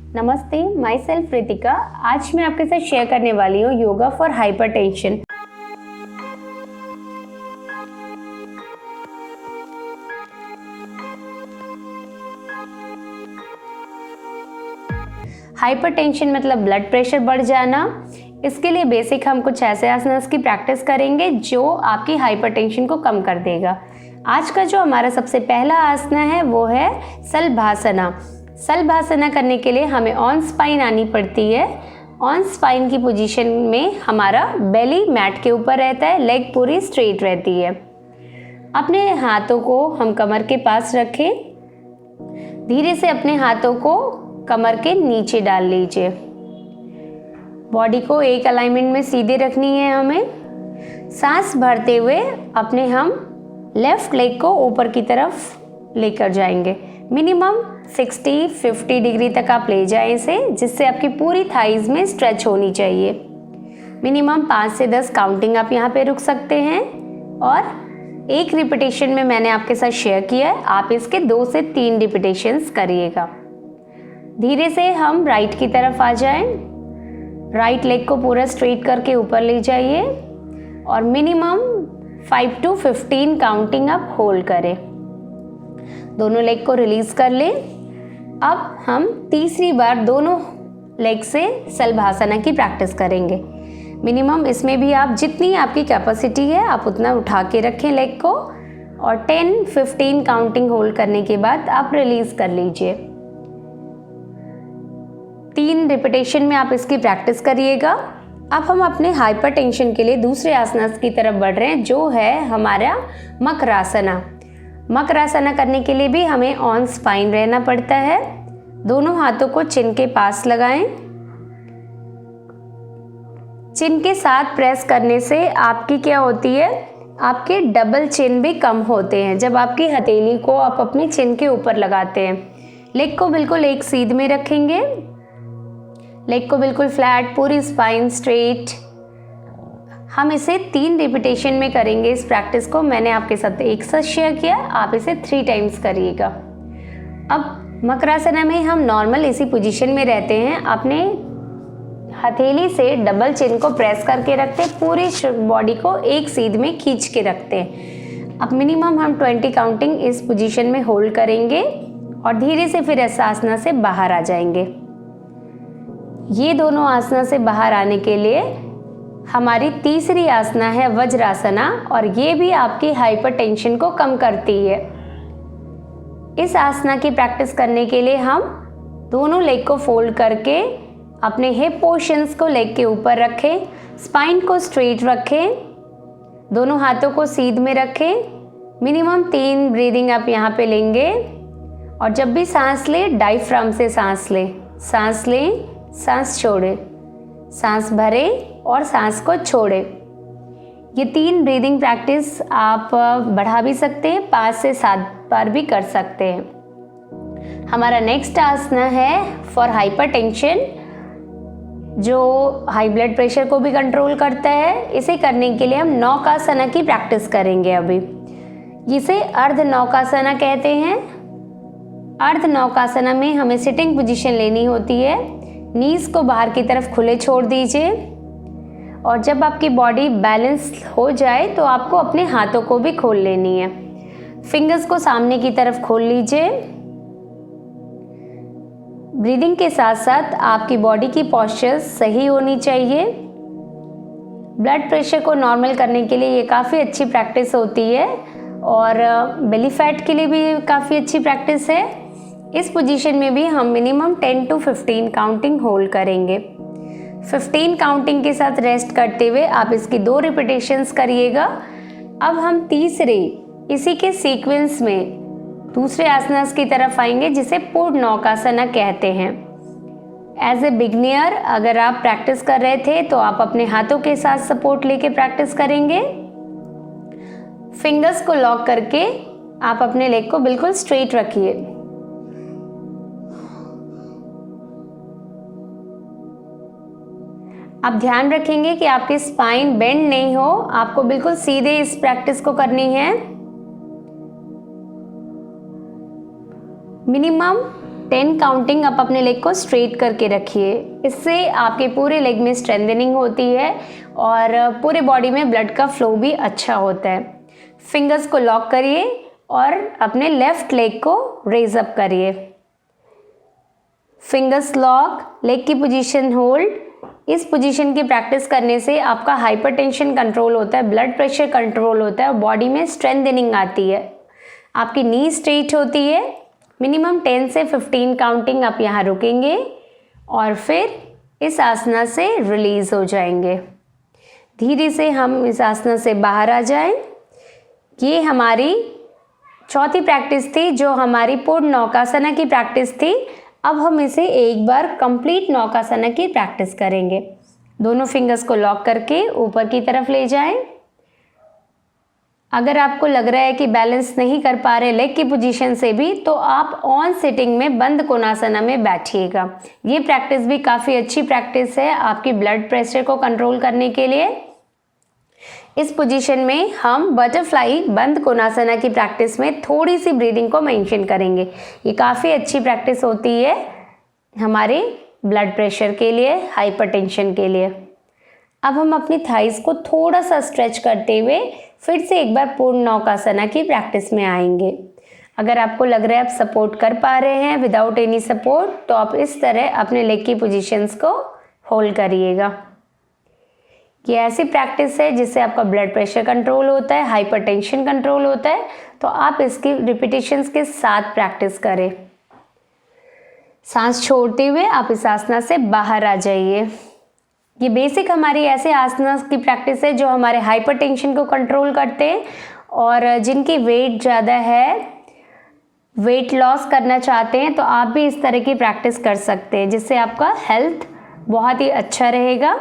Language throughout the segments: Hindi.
नमस्ते, माई सेल्फ रितिका। आज मैं आपके साथ शेयर करने वाली हूँ योगा फॉर हाइपरटेंशन। हाइपरटेंशन मतलब ब्लड प्रेशर बढ़ जाना। इसके लिए बेसिक हम कुछ ऐसे आसनास की प्रैक्टिस करेंगे जो आपकी हाइपरटेंशन को कम कर देगा। आज का जो हमारा सबसे पहला आसना है वो है सलभासना। सलभासना करने के लिए हमें ऑन स्पाइन आनी पड़ती है। ऑन स्पाइन की पोजीशन में हमारा बेली मैट के ऊपर रहता है, लेग पूरी स्ट्रेट रहती है। अपने हाथों को हम कमर के पास रखें। धीरे से अपने हाथों को कमर के नीचे डाल लीजिए। बॉडी को एक अलाइनमेंट में सीधे रखनी है हमें। सांस भरते हुए अपने हम लेफ्ट लेग को ऊपर की तरफ लेकर जाएंगे। मिनिमम 60-50 डिग्री तक आप ले जाएं इसे, जिससे आपकी पूरी थाइज में स्ट्रेच होनी चाहिए। मिनिमम 5 से 10 काउंटिंग आप यहाँ पे रुक सकते हैं और एक रिपीटेशन में मैंने आपके साथ शेयर किया है, आप इसके 2 से 3 रिपीटेशंस करिएगा। धीरे से हम राइट की तरफ आ जाएं। राइट लेग को पूरा स्ट्रेट करके ऊपर ले जाइए और मिनिमम 5 to 15 काउंटिंग आप होल्ड करें। दोनों लेग को रिलीज कर लें। अब हम तीसरी बार दोनों लेग से सलभासना की प्रैक्टिस करेंगे। मिनिमम इसमें भी आप जितनी आपकी कैपेसिटी है आप उतना उठा के रखें लेग को और 10-15 काउंटिंग होल्ड करने के बाद आप रिलीज कर लीजिए। 3 रिपीटेशन में आप इसकी प्रैक्टिस करिएगा। अब हम अपने हाइपरटेंशन के लिए दूसरे आसनास की तरफ बढ़ रहे हैं जो है हमारा मकरासना। मकरासना करने के लिए भी हमें ऑन स्पाइन रहना पड़ता है। दोनों हाथों को चिन के पास लगाएं। चिन के साथ प्रेस करने से आपकी क्या होती है, आपके डबल चिन भी कम होते हैं जब आपकी हथेली को आप अपने चिन के ऊपर लगाते हैं। लेग को बिल्कुल एक सीध में रखेंगे। लेग को बिल्कुल फ्लैट, पूरी स्पाइन स्ट्रेट। हम इसे 3 रिपीटेशन में करेंगे इस प्रैक्टिस को। मैंने आपके साथ एक साथ शेयर किया, आप इसे 3 टाइम्स करिएगा। अब मकरासना में हम नॉर्मल इसी पोजीशन में रहते हैं। अपने हथेली से डबल चिन को प्रेस करके रखते हैं, पूरी बॉडी को एक सीध में खींच के रखते हैं। अब मिनिमम हम 20 काउंटिंग इस पोजीशन में होल्ड करेंगे और धीरे से फिर इस आसना से बाहर आ जाएंगे। ये दोनों आसना से बाहर आने के लिए हमारी तीसरी आसना है वज्रासना और ये भी आपकी हाइपरटेंशन को कम करती है। इस आसना की प्रैक्टिस करने के लिए हम दोनों लेग को फोल्ड करके अपने हिप पोर्शंस को लेग के ऊपर रखें, स्पाइन को स्ट्रेट रखें, दोनों हाथों को सीध में रखें। मिनिमम 3 ब्रीदिंग आप यहाँ पे लेंगे और जब भी सांस लें डायफ्राम से सांस लें। सांस लें, सांस छोड़ें, सांस भरें और सांस को छोड़ें। ये 3 ब्रीदिंग प्रैक्टिस आप बढ़ा भी सकते हैं, 5 से 7 बार भी कर सकते हैं। हमारा नेक्स्ट आसना है फॉर हाइपरटेंशन जो हाई ब्लड प्रेशर को भी कंट्रोल करता है। इसे करने के लिए हम नौकासना की प्रैक्टिस करेंगे। अभी इसे अर्ध नौकासना कहते हैं। अर्ध नौकासना में हमें सिटिंग पोजीशन लेनी होती है। नीज को बाहर की तरफ खुले छोड़ दीजिए और जब आपकी बॉडी बैलेंस हो जाए तो आपको अपने हाथों को भी खोल लेनी है। फिंगर्स को सामने की तरफ खोल लीजिए। ब्रीदिंग के साथ साथ आपकी बॉडी की पोस्चर सही होनी चाहिए। ब्लड प्रेशर को नॉर्मल करने के लिए ये काफ़ी अच्छी प्रैक्टिस होती है और बेली फैट के लिए भी काफ़ी अच्छी प्रैक्टिस है। इस पोजीशन में भी हम मिनिमम 10 to 15 काउंटिंग होल्ड करेंगे। 15 काउंटिंग के साथ रेस्ट करते हुए आप इसकी 2 रिपीटेशंस करिएगा। अब हम तीसरे इसी के सीक्वेंस में दूसरे आसनास की तरफ आएंगे जिसे पूर्ण नौकासना कहते हैं। एज ए बिगनियर अगर आप प्रैक्टिस कर रहे थे तो आप अपने हाथों के साथ सपोर्ट लेके प्रैक्टिस करेंगे। फिंगर्स को लॉक करके आप अपने लेग को बिल्कुल स्ट्रेट रखिए। आप ध्यान रखेंगे कि आपकी स्पाइन बेंड नहीं हो, आपको बिल्कुल सीधे इस प्रैक्टिस को करनी है। मिनिमम 10 काउंटिंग आप अपने लेग को स्ट्रेट करके रखिए। इससे आपके पूरे लेग में स्ट्रेंथनिंग होती है और पूरे बॉडी में ब्लड का फ्लो भी अच्छा होता है। फिंगर्स को लॉक करिए और अपने लेफ्ट लेग को रेज अप करिए। फिंगर्स लॉक, लेग की पोजीशन होल्ड। इस पोजीशन की प्रैक्टिस करने से आपका हाइपरटेंशन कंट्रोल होता है, ब्लड प्रेशर कंट्रोल होता है और बॉडी में स्ट्रेंथनिंग आती है। आपकी नी स्ट्रेट होती है। मिनिमम 10 से 15 काउंटिंग आप यहाँ रुकेंगे और फिर इस आसना से रिलीज हो जाएंगे। धीरे से हम इस आसना से बाहर आ जाएं। ये हमारी चौथी प्रैक्टिस थी जो हमारी पूर्ण नौकासना की प्रैक्टिस थी। अब हम इसे एक बार कंप्लीट नौकासना की प्रैक्टिस करेंगे। दोनों फिंगर्स को लॉक करके ऊपर की तरफ ले जाएं। अगर आपको लग रहा है कि बैलेंस नहीं कर पा रहे लेग की पोजीशन से भी, तो आप ऑन सिटिंग में बंद कोणासना में बैठिएगा। ये प्रैक्टिस भी काफ़ी अच्छी प्रैक्टिस है आपकी ब्लड प्रेशर को कंट्रोल करने के लिए। इस पोजीशन में हम बटरफ्लाई बंद कोणासना की प्रैक्टिस में थोड़ी सी ब्रीदिंग को मेंशन करेंगे। ये काफ़ी अच्छी प्रैक्टिस होती है हमारे ब्लड प्रेशर के लिए, हाइपरटेंशन के लिए। अब हम अपनी थाइस को थोड़ा सा स्ट्रेच करते हुए फिर से एक बार पूर्ण नौकासना की प्रैक्टिस में आएंगे। अगर आपको लग रहा है आप सपोर्ट कर पा रहे हैं विदाउट एनी सपोर्ट, तो आप इस तरह अपने लेग की पोजीशंस को होल्ड करिएगा। ये ऐसी प्रैक्टिस है जिससे आपका ब्लड प्रेशर कंट्रोल होता है, हाइपरटेंशन कंट्रोल होता है। तो आप इसकी रिपीटेशंस के साथ प्रैक्टिस करें। सांस छोड़ते हुए आप इस आसना से बाहर आ जाइए। ये बेसिक हमारी ऐसे आसना की प्रैक्टिस है जो हमारे हाइपरटेंशन को कंट्रोल करते हैं और जिनकी वेट ज़्यादा है, वेट लॉस करना चाहते हैं, तो आप भी इस तरह की प्रैक्टिस कर सकते हैं जिससे आपका हेल्थ बहुत ही अच्छा रहेगा।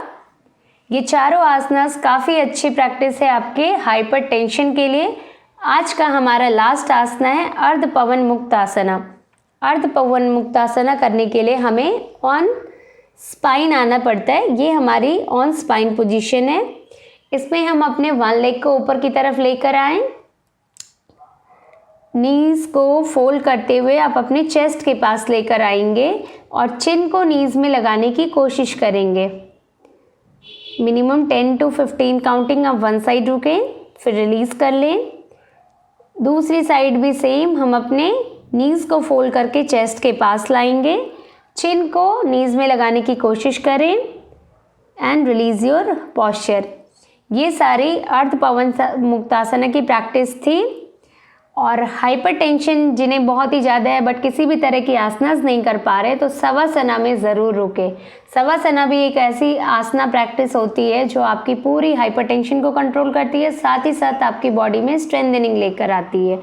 ये चारों आसनास काफ़ी अच्छी प्रैक्टिस है आपके हाइपरटेंशन के लिए। आज का हमारा लास्ट आसना है अर्ध पवन मुक्त आसना। अर्ध पवन मुक्त आसना करने के लिए हमें ऑन स्पाइन आना पड़ता है। ये हमारी ऑन स्पाइन पोजीशन है। इसमें हम अपने वन लेग को ऊपर की तरफ लेकर आएं। नीज को फोल्ड करते हुए आप अपने चेस्ट के पास लेकर आएंगे और चिन को नीज में लगाने की कोशिश करेंगे। मिनिमम 10 to 15 काउंटिंग आप वन साइड रुकें, फिर रिलीज कर लें। दूसरी साइड भी सेम, हम अपने नीज को फोल्ड करके चेस्ट के पास लाएंगे, चिन को नीज में लगाने की कोशिश करें एंड रिलीज योर पॉस्चर। ये सारी अर्ध पवन मुक्तासना की प्रैक्टिस थी। और हाइपरटेंशन जिन्हें बहुत ही ज़्यादा है बट किसी भी तरह की आसनास नहीं कर पा रहे, तो शवासना में ज़रूर रुके। शवासना भी एक ऐसी आसना प्रैक्टिस होती है जो आपकी पूरी हाइपरटेंशन को कंट्रोल करती है, साथ ही साथ आपकी बॉडी में स्ट्रेंथनिंग लेकर आती है।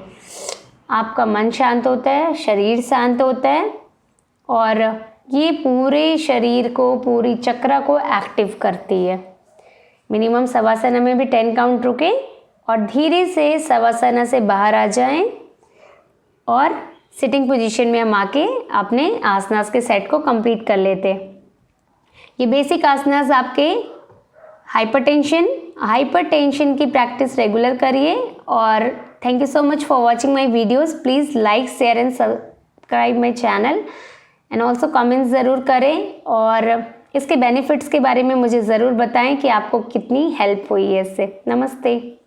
आपका मन शांत होता है, शरीर शांत होता है और ये पूरे शरीर को, पूरी चक्रा को एक्टिव करती है। मिनिमम शवासना में भी 10 काउंट रुके और धीरे से शवासना से बाहर आ जाएं और सिटिंग पोजीशन में हम आके अपने आसनास के सेट को कंप्लीट कर लेते हैं। ये बेसिक आसनास आपके हाइपरटेंशन की प्रैक्टिस रेगुलर करिए। और thank you so much for watching my videos. Please like, share and subscribe my channel and also comments ज़रूर करें और इसके बेनिफिट्स के बारे में मुझे ज़रूर बताएं कि आपको कितनी हेल्प हुई है इससे। नमस्ते।